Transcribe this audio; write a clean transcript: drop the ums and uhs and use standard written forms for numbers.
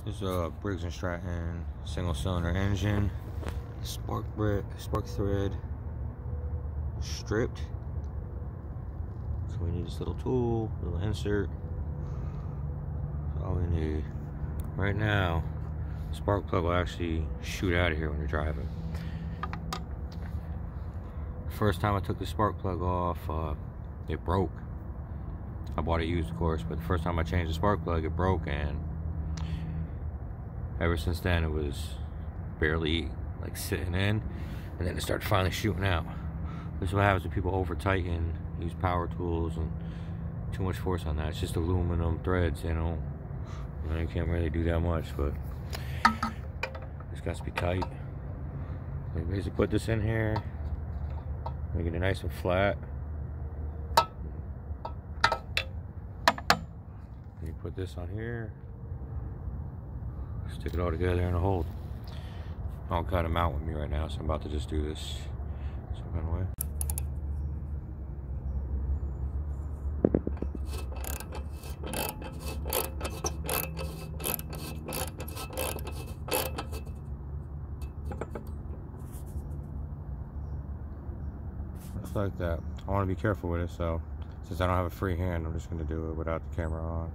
This is a Briggs and Stratton single-cylinder engine. Spark thread stripped. So we need this little tool, little insert. That's all we need. Right now, the spark plug will actually shoot out of here when you're driving. First time I took the spark plug off, it broke. I bought it used, of course, but the first time I changed the spark plug, it broke, and ever since then it was barely like sitting in, and then it started finally shooting out. This is what happens when people over tighten, use power tools and too much force on that. It's just aluminum threads, you know you can't really do that much, but it's got to be tight. So you basically put this in here, make it nice and flat. You put this on here, stick it all together in a hold. I don't got them out with me right now, so I'm about to just do this some kind of way. Just like that. I want to be careful with it, so since I don't have a free hand, I'm just going to do it without the camera on.